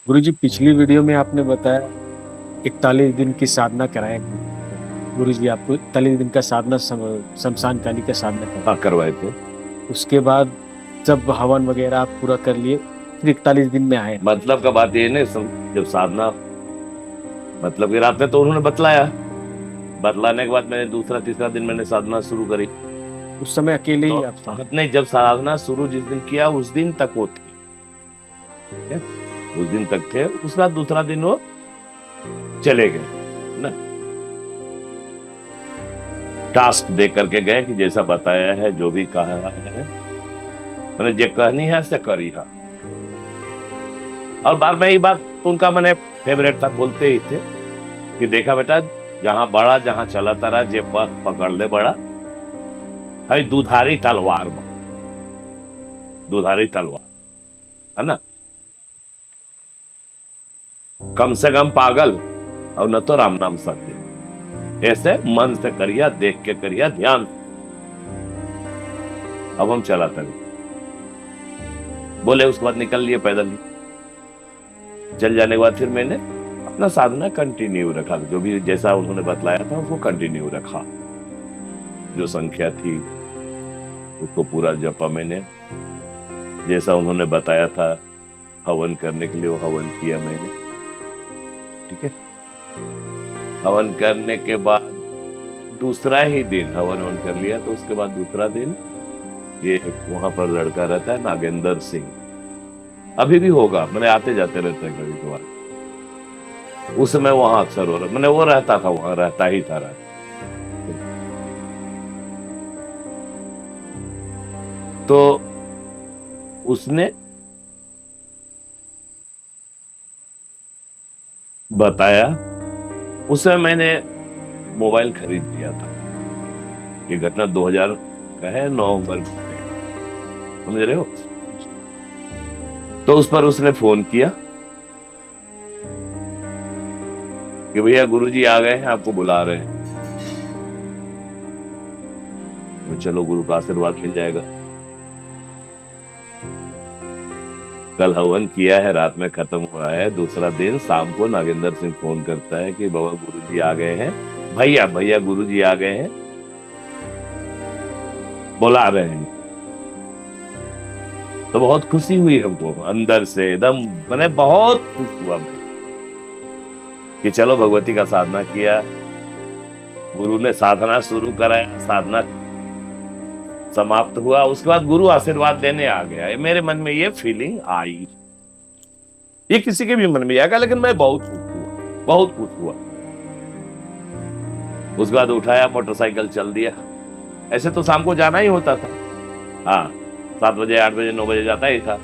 गुरुजी, पिछली वीडियो में आपने बताया 41 दिन की साधना कराएं। गुरुजी, आपको 41 दिन का साधना शमशान काली का साधना हाँ, कराया। करवाए थे। उसके बाद जब हवन वगैरह आप पूरा कर लिए, फिर 41 दिन में आए। मतलब का बात ये नहीं जब साधना, मतलब कि रात में तो उन्होंने बतलाया। बतलाने के बाद मैंने दूसरा तीसरा दिन मैंने साधना शुरू करी। उस समय अकेले तो ही आप थे? नहीं, जब साधना शुरू जिस दिन किया उस दिन तक वो थे। ठीक है, उस दिन तक थे। उसके बाद दूसरा दिन वो चले गए ना। टास्क दे करके गए कि जैसा बताया है, जो भी कहा है मैंने, जो कहनी है से करी है। और बार में ये बात तो उनका मैंने फेवरेट था, बोलते ही थे कि देखा बेटा, जहां बड़ा जहां चला तारा जे पथ पकड़ ले बड़ा है, दुधारी तलवार में, दुधारी तलवार है ना। कम से कम पागल और न तो राम नाम सत्य। ऐसे मन से करिया, देख के करिया, ध्यान। अब हम चलाते नहीं बोले। उसके बाद निकल लिए पैदल ही। चल जाने के बाद फिर मैंने अपना साधना कंटिन्यू रखा, जो भी जैसा उन्होंने बतलाया था उसको कंटिन्यू रखा। जो संख्या थी उसको पूरा जपा मैंने, जैसा उन्होंने बताया था। हवन करने के लिए वो हवन किया मैंने। ठीक है, हवन करने के बाद दूसरा ही दिन हवन हवन कर लिया। तो उसके बाद दूसरा दिन ये वहां पर लड़का रहता है नागेंद्र सिंह, अभी भी होगा, मैंने आते जाते रहते हैं कभी कभार। उस समय वहां अक्सर हो रहा, मैंने वो रहता था, वहां रहता ही था रात। तो उसने बताया, उस समय मैंने मोबाइल खरीद लिया था। ये घटना 2000 का है, नवंबर में, समझ रहे हो। तो उस पर उसने फोन किया कि भैया गुरुजी आ गए हैं, आपको बुला रहे हैं। तो चलो, गुरु का आशीर्वाद मिल जाएगा। कल हवन किया है, रात में खत्म हुआ है। दूसरा दिन शाम को नागेंद्र सिंह फोन करता है कि बाबा गुरुजी आ गए हैं, भैया भैया गुरुजी आ गए हैं, बुला रहे हैं। तो बहुत खुशी हुई हमको अंदर से एकदम, मैंने बहुत खुश हुआ मैं कि चलो, भगवती का साधना किया, गुरु ने साधना शुरू कराया, साधना समाप्त हुआ, उसके बाद गुरु आशीर्वाद देने आ गया। मेरे मन में ये फीलिंग आई। ये किसी के भी मन में आएगा, लेकिन मैं बहुत खुश हुआ, बहुत खुश हुआ। उसके बाद उठाया, मोटरसाइकिल चल दिया। ऐसे तो शाम को जाना ही होता था। हाँ, 7 बजे 8 बजे 9 बजे जाता ही था।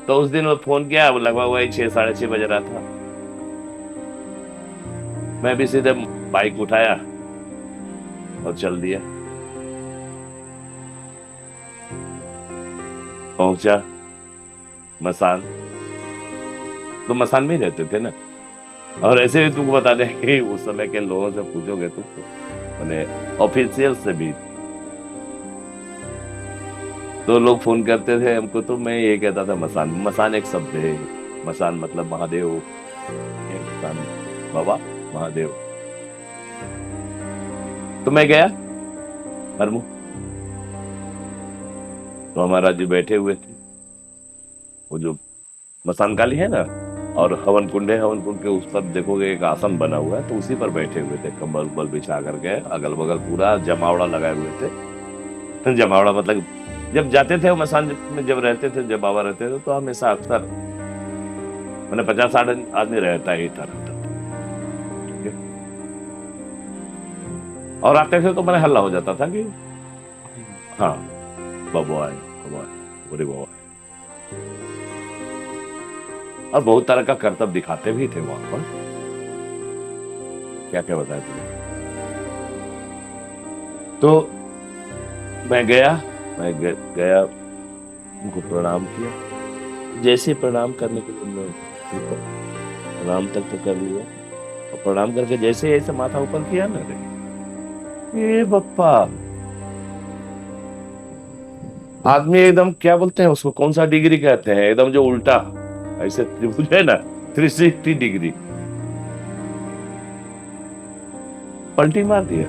तो उस दिन वो फोन किया, वो लगभग वही 6 साढ़े 6 बज रहा था। मैं भी सीधे बाइक उठाया और चल दिया। पहुंचा मसान, तो मसान में ही रहते थे ना। और ऐसे भी तुमको बता दें कि उस समय के लोगों से पूछोगे तुम, मैंने ऑफिशियल से भी, तो लोग फोन करते थे हमको, तो मैं ये कहता था मसान। मसान एक शब्द है, मसान मतलब महादेव, एक मसान, बाबा महादेव। तो मैं गया हरमू, तो हमारा जी बैठे हुए थे, वो जो मसान काली है ना, और हवन कुंड है। हवन कुंड के उस पर देखोगे एक आसन बना हुआ है, तो उसी पर बैठे हुए थे, कंबल उबल बिछा करके, अगल बगल पूरा जमावड़ा लगाए हुए थे। जमावड़ा मतलब, जब जाते थे वो मसान में, जब रहते थे, जब बाबा रहते थे, तो हमेशा अक्सर मैंने 50 60 आदमी रहता ही था, रहता था। ठीक है, और आते थे तो मैंने हल्ला हो जाता था कि हाँ, बाबा आए, बाबा आए, बोले बाबा आए। और बहुत तरह का करतब दिखाते भी थे वहां पर, क्या क्या बताया तुम्हें। तो मैं गया, गया, उनको प्रणाम किया। जैसे प्रणाम करने के लिए मैं ऊपर, प्रणाम तक तो कर लिया, और प्रणाम करके जैसे ऐसे माथा ऊपर किया ना, रे ये बप्पा, आदमी एकदम, क्या बोलते हैं उसको, कौन सा डिग्री कहते हैं, एकदम जो उल्टा, ऐसे त्रिभुज है ना, 360 डिग्री पलटी मार दिया।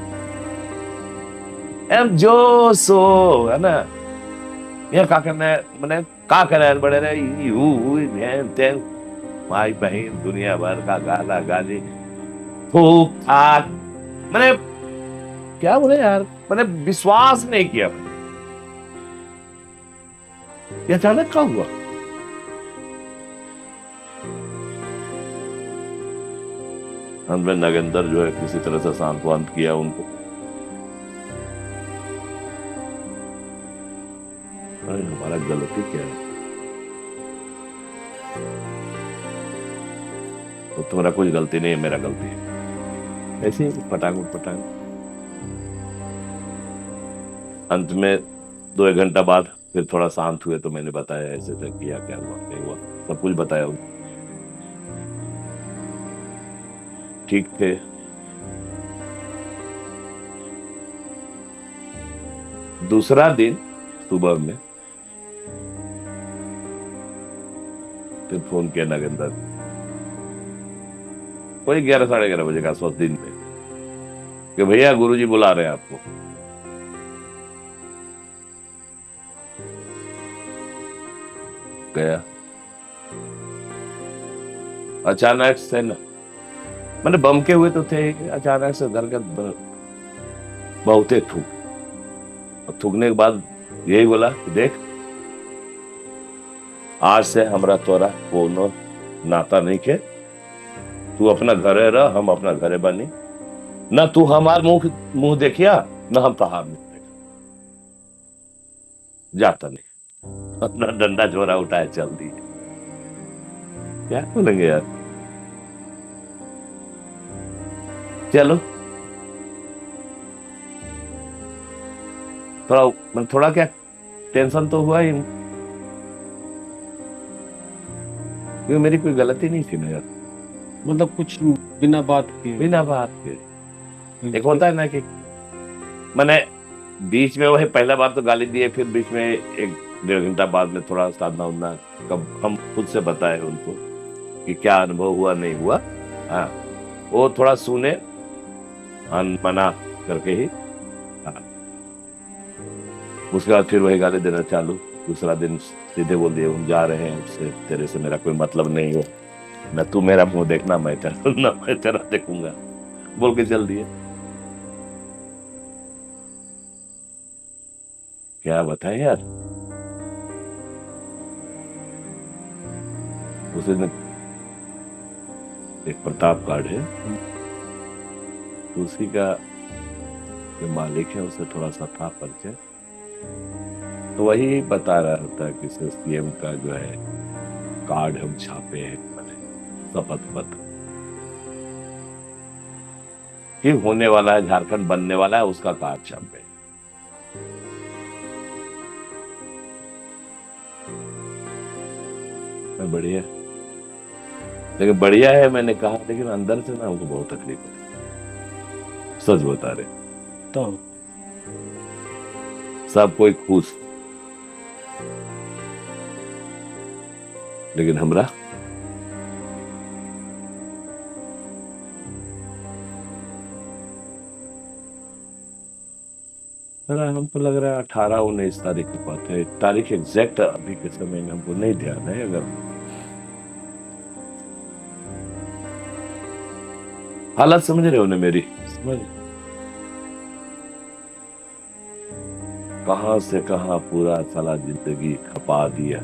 एम जो सो है ना, ये का करना है, मैंने का करना है बड़े रे यू तेन माई बहन दुनिया भर का गाला गाली फूक फाक। मैंने क्या बोले यार, मैंने विश्वास नहीं किया। ये अचानक क्या हुआ? अंत में नगेंद्र जो है किसी तरह से सांत्वना किया उनको। अरे हमारा गलती क्या है? तो तुम्हारा कुछ गलती नहीं है, मेरा गलती है। ऐसे ही पटांग पटांग। अंत में 2-1 घंटा बाद फिर थोड़ा शांत हुए तो मैंने बताया ऐसे ऐसे किया, क्या हुआ नहीं हुआ, सब कुछ बताया उनको। ठीक थे। दूसरा दिन सुबह में फिर फोन किया नगेंद्र, कोई 11-11:30 बजे का आसपास दिन में, कि भैया गुरुजी बुला रहे हैं आपको। गया। अचानक से ना, मैंने बम के हुए तो थे, अचानक से दरगत बहुते थूक। और थूकने के बाद यही बोला कि देख, आज से हमरा तोरा कोनो नाता नहीं के, तू अपना घरे रह, हम अपना घरे बनी, ना तू हमार मुंह देखिया, ना हम तहार मुंह देखा, जाता नहीं। अपना डंडा झोरा उठाए चल दिए। क्या बोलेंगे यार? चलो थोड़ा क्या टेंशन तो हुआ ही, क्योंकि मेरी कोई गलती नहीं थी ना यार। मतलब कुछ बिना बात के। बिना बात के। एक होता है ना कि मैंने बीच में वही पहला बार तो गाली दिए, फिर बीच में 1-1.5 घंटा बाद में थोड़ा साधना उधना कब हम खुद से बताए उनको कि क्या अनुभव हुआ नहीं हुआ। हाँ, वो थोड़ा सुने मना करके ही। हाँ, उसके बाद फिर वही गाली देना चालू। दूसरा दिन सीधे बोल दिए, हम जा रहे हैं, उससे तेरे से मेरा कोई मतलब नहीं है, न तू मेरा मुंह देखना, मैं तेरा न मैं तेरा देखूंगा, बोल के चल दिए। क्या बताएं यार। उस दिन एक प्रताप कार्ड है, तो उसी का जो मालिक है उससे थोड़ा सा था परिचय, तो वही बता रहा था कि सीएम का जो है कार्ड हम छापे हैं, शपथ पत्र कि होने वाला है, झारखंड बनने वाला है, उसका कार्ड छापे। बढ़िया, लेकिन बढ़िया है मैंने कहा, लेकिन अंदर से ना उनको बहुत तकलीफ है, सच बता रहे। तो सब कोई खुश, लेकिन हमरा हमको लग रहा है 18-19 तारीख की बात है। तारीख एग्जैक्ट अभी के समय में हमको नहीं ध्यान है। अगर हालत समझ रहे हो ना मेरी? समझ। कहां से कहां पूरा साला जिंदगी खपा दिया।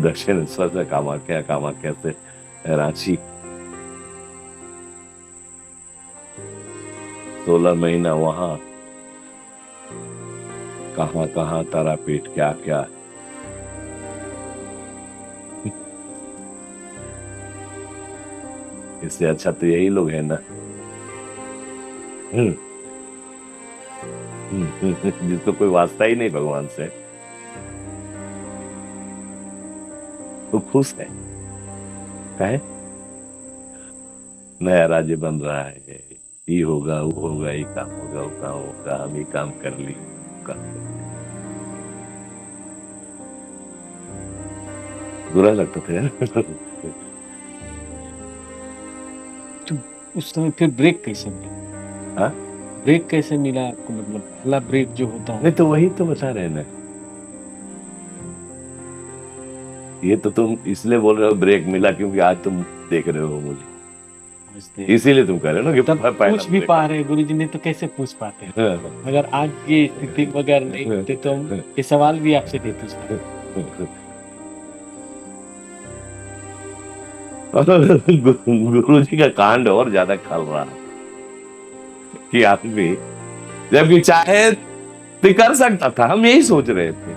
दक्षिणेश्वर से कामाख्या से रांची, 16 महीना वहां, कहां कहां तारापीठ, क्या क्या। इससे अच्छा तो यही लोग हैं ना, जिसको कोई वास्ता ही नहीं भगवान से, वो खुश है। कहे नया राज्य बन रहा है, ये होगा वो होगा, ये काम होगा वो काम होगा, हम ये काम कर ली, काम कर ली। बुरा लगता था यार। तो उस समय फिर ब्रेक कैसे मिला? हाँ? ब्रेक कैसे मिला आपको, मतलब पहला ब्रेक जो होता है? नहीं तो वही तो बता रहे हैं ना, ये तो तुम इसलिए बोल रहे हो ब्रेक मिला क्योंकि आज तुम देख रहे हो मुझे, समझते? इसीलिए तुम कह रहे हो ना कि तब पहला पूछ भी ब्रेक। पा रहे गुरुजी, नहीं तो कैसे पूछ पाते? अगर आज की स्थिति वगैरह नहीं होती तो हम ये सवाल भी आपसे नहीं पूछ पाते। गुरु जी का कांड और ज्यादा खल रहा है कि आदमी जबकि चाहे तो कर सकता था। हम यही सोच रहे थे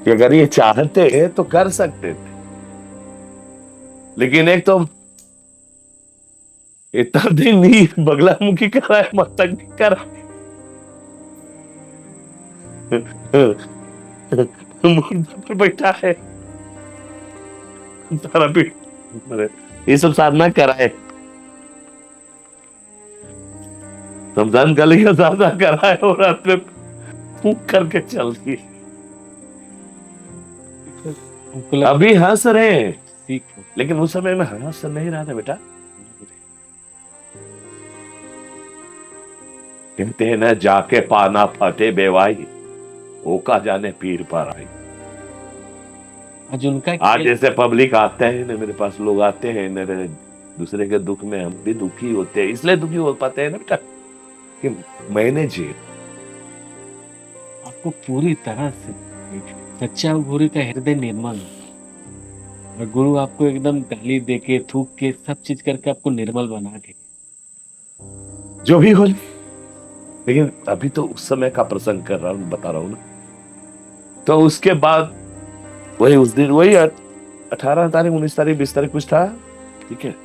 कि अगर ये चाहते तो कर सकते थे, लेकिन एक तो इतना दिन ही बगलामुखी करा है, मस्तक भी करा, मुर्दा पर बैठा है, तारा पीठ, ये सब साधना कराए, रमजान गली का साधना कराए और रात में फूंक करके चलती है। हमको लगा अभी हंस रहे हैं, सीख हो। लेकिन उस समय में हंस नहीं रहा था बेटा। कहते हैं ना, जाके पाना फटे बेवाई, ओका जाने पीर पर आई। आज उनका आज जैसे पब्लिक आते हैं ना, मेरे पास लोग आते हैं ना, दूसरे के दुख में हम भी दुखी होते हैं, इसलिए दुखी हो पाते हैं ना बेटा कि मैंने जी। आपको पूरी तरह से सच्चा गुरु का हृदय निर्मल है, और गुरु आपको एकदम गाली देके थूक के सब चीज करके आपको निर्मल बना के। जो भी हो, लेकिन अभी तो उस समय का प्रसंग कर रहा हूं, बता रहा हूं ना। तो उसके बाद वही उस दिन वही 18 तारीख 19 तारीख 20 तारीख कुछ था, ठीक है।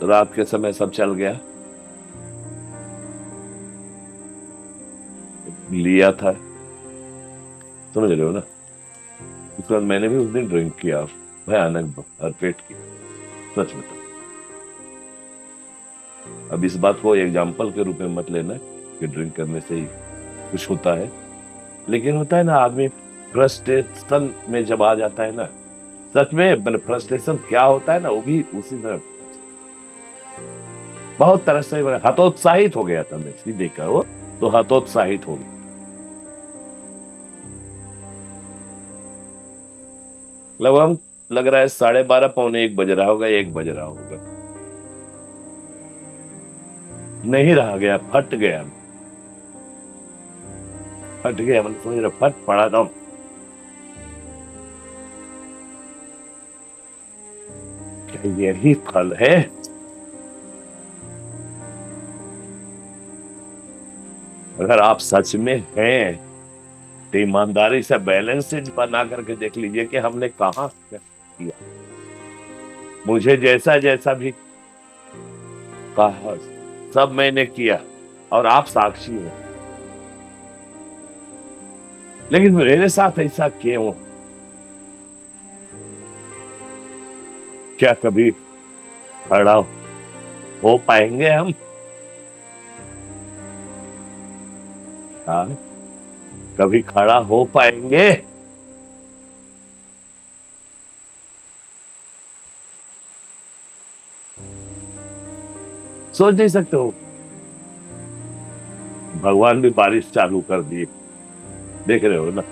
रात के समय सब चल गया, लिया था, समझ रहे हो ना। उसके बाद मैंने भी उस दिन ड्रिंक किया, भयानक भरपेट की, सच बता। अब इस बात को एग्जाम्पल के रूप में मत लेना कि ड्रिंक करने से ही कुछ होता है, लेकिन होता है ना, आदमी फ्रस्ट्रेशन में जब आ जाता है ना, सच में फ्रस्ट्रेशन क्या होता है ना, वो भी उसी तरह बहुत तरह से हतोत्साहित हो गया था मैं, सीधे कहो तो हतोत्साहित हो गया। लगभग लग रहा है 12:30 पौने 1 बज रहा होगा, 1 बज रहा होगा, नहीं रहा गया, फट गया, फट गया, मतलब समझ रहा, फट पड़ा था। क्या यही फल है? अगर आप सच में हैं तो ईमानदारी से बैलेंस शीट बना करके देख लीजिए कि हमने कहां किया। मुझे जैसा जैसा भी कहा सब मैंने किया, और आप साक्षी हैं, लेकिन मेरे साथ ऐसा क्यों? क्या कभी खड़ा हो पाएंगे हम? हाँ, कभी खड़ा हो पाएंगे? सोच नहीं सकते हो? भगवान भी बारिश चालू कर दिए, देख रहे हो ना,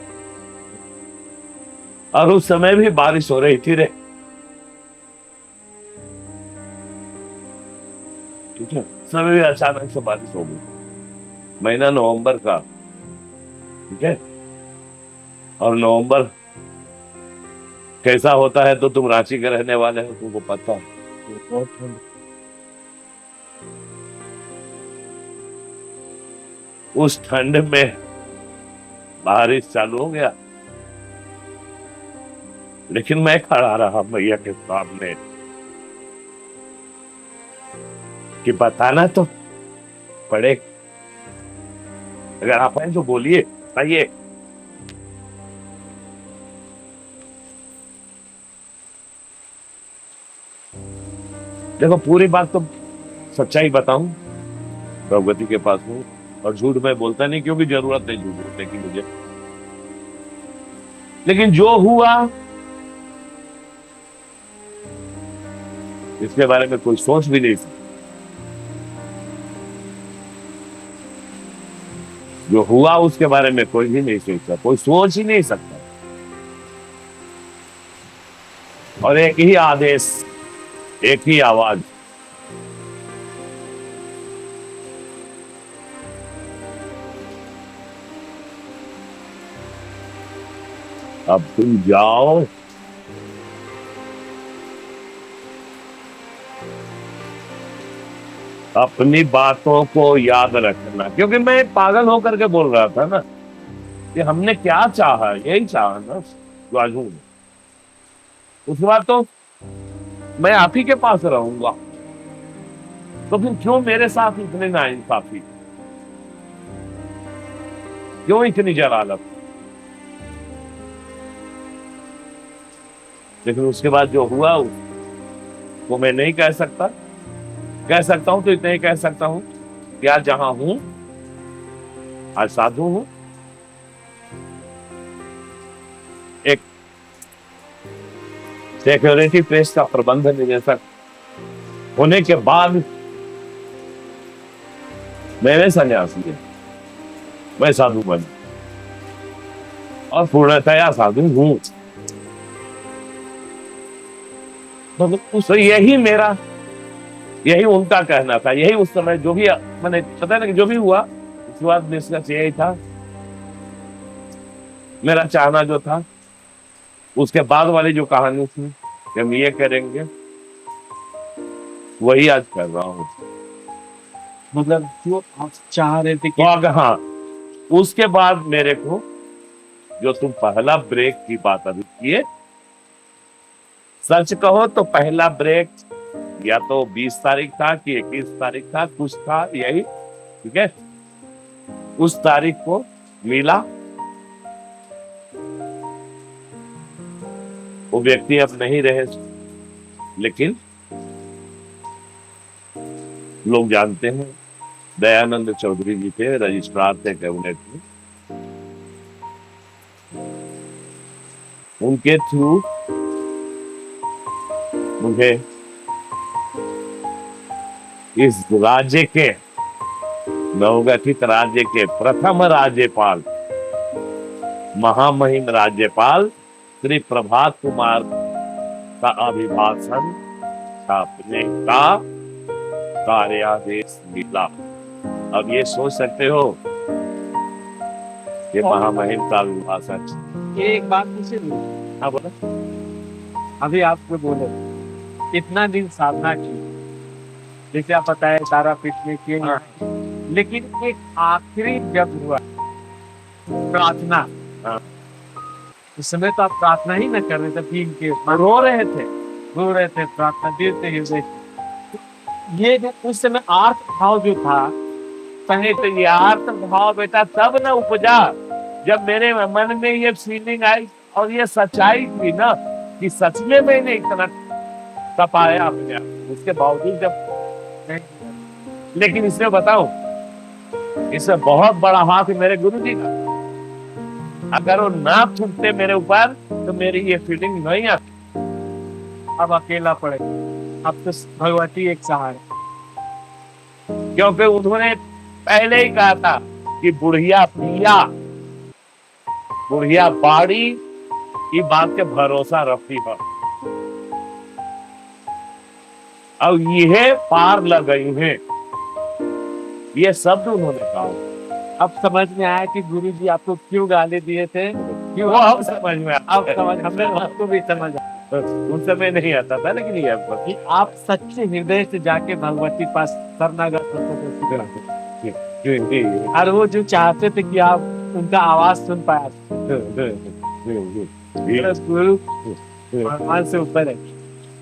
और उस समय भी बारिश हो रही थी रे, ठीक है। समय भी अचानक से बारिश हो गई, महीना नवंबर का, ठीक है। और नवंबर कैसा होता है तो तुम रांची के रहने वाले हो, तुमको पता है, बहुत ठंड। उस ठंड में बारिश चालू हो गया, लेकिन मैं खड़ा रहा भैया के सामने कि बताना तो पड़े, अगर आप हैं तो बोलिए, बताइए। देखो पूरी बात तो सच्चाई बताऊं, भगवती के पास हूं, और झूठ मैं बोलता नहीं, क्योंकि जरूरत नहीं झूठ बोलने की मुझे। लेकिन जो हुआ इसके बारे में कोई सोच भी नहीं सकता। जो हुआ उसके बारे में कोई भी नहीं सोचता, कोई सोच ही नहीं सकता। और एक ही आदेश, एक ही आवाज, अब तुम जाओ, अपनी बातों को याद रखना। क्योंकि मैं पागल होकर के बोल रहा था ना कि हमने क्या चाहा, यही चाहा ना जो आज हूं। उसके बाद तो मैं आप ही के पास रहूंगा, तो फिर क्यों मेरे साथ इतने नाइंसाफी, क्यों इतनी जलालत? लेकिन उसके बाद जो हुआ वो मैं नहीं कह सकता। कह सकता हूं तो इतना ही कह सकता हूं कि आज जहां हूं, आज साधु हूं, एक सिक्योरिटी प्लेस का प्रबंध निदेशक होने के बाद मैंने संन्यासी है, मैं साधु बन और पूर्णतया साधु हूं। तो यही उनका कहना था, यही उस समय जो भी मैंने पता नहीं जो भी हुआ, उसके बाद निष्कर्ष यही था, मेरा चाहना जो था। उसके बाद वाली जो कहानी थी कि हम ये करेंगे, वही आज कर रहा हूँ। मतलब जो आप चाह रहे थे कि तो हाँ, उसके बाद मेरे को जो तुम पहला ब्रेक की बात अभी किए, सच कहो तो पहला ब्रेक या तो 20 तारीख था कि 21 तारीख था, कुछ था यही, ठीक है। उस तारीख को मिला, वो व्यक्ति अब नहीं रहे, लेकिन लोग जानते हैं दयानंद चौधरी जी थे, रजिस्ट्रार थे कैबिनेट में। उनके थ्रू मुझे इस राज्य के, नवगठित राज्य के प्रथम राज्यपाल, महामहिम राज्यपाल श्री प्रभात कुमार का अभिभाषण छापने का कार्यादेश मिला। अब ये सोच सकते हो ये महामहिम का अभिभाषण। एक बात मुझे हाँ बोला, अभी आपको बोले इतना दिन साधना की, जैसे आप बताए तारापीठ में किए, लेकिन एक आखिरी जब हुआ प्रार्थना, हाँ। उस समय तो आप प्रार्थना ही न कर रहे थे, भीम के रो रहे थे प्रार्थना देते हृदय। ये जो उस समय आर्थ भाव जो था, कहे तो ये आर्थ भाव बेटा तब न उपजा जब मेरे मन में ये फीलिंग आई और ये सच्चाई थी ना कि सच में मैंने इतना तपाया अपने आप। उसके बावजूद जब, लेकिन इसमें बताओ, इसमें बहुत बड़ा हाथ मेरे गुरु जी का। अगर वो ना थूकते मेरे ऊपर तो मेरी ये फीलिंग नहीं आती। अब अकेला पड़े, अब तो भगवती एक सहारा। क्योंकि उन्होंने पहले ही कहा था कि बुढ़िया पिया, बुढ़िया बाड़ी की बात के भरोसा रखी है। अब यह पार लग गई है, ये शब्द उन्होंने कहा। अब समझ में आया कि गुरु जी आपको क्यों गाली दिए थे, क्यों। वो अब समझ में अब समझ, हमको भी समझ आया। उस समय नहीं आता था, लेकिन ये कि आप सच्चे हृदय से जाके भगवती पास शरणागत होते थे, और वो जो चाहते थे कि आप उनका आवाज सुन पाया। गुरु भगवान से ऊपर है,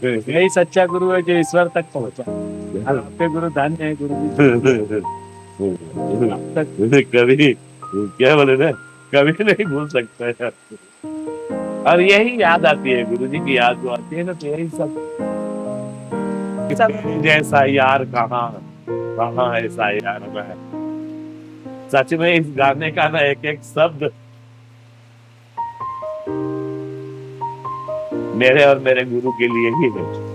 यही सच्चा गुरु है जो ईश्वर तक पहुंचा। और आपके गुरु धन्य है गुरु जी। कभी क्या बोले ना, कभी नहीं भूल सकते हैं। और यही याद आती है, गुरु जी की याद जो आती है ना, तो यही सब जैसा यार कहाँ ऐसा यार मैं। सच में इस गाने का ना एक एक शब्द मेरे और मेरे गुरु के लिए ही है।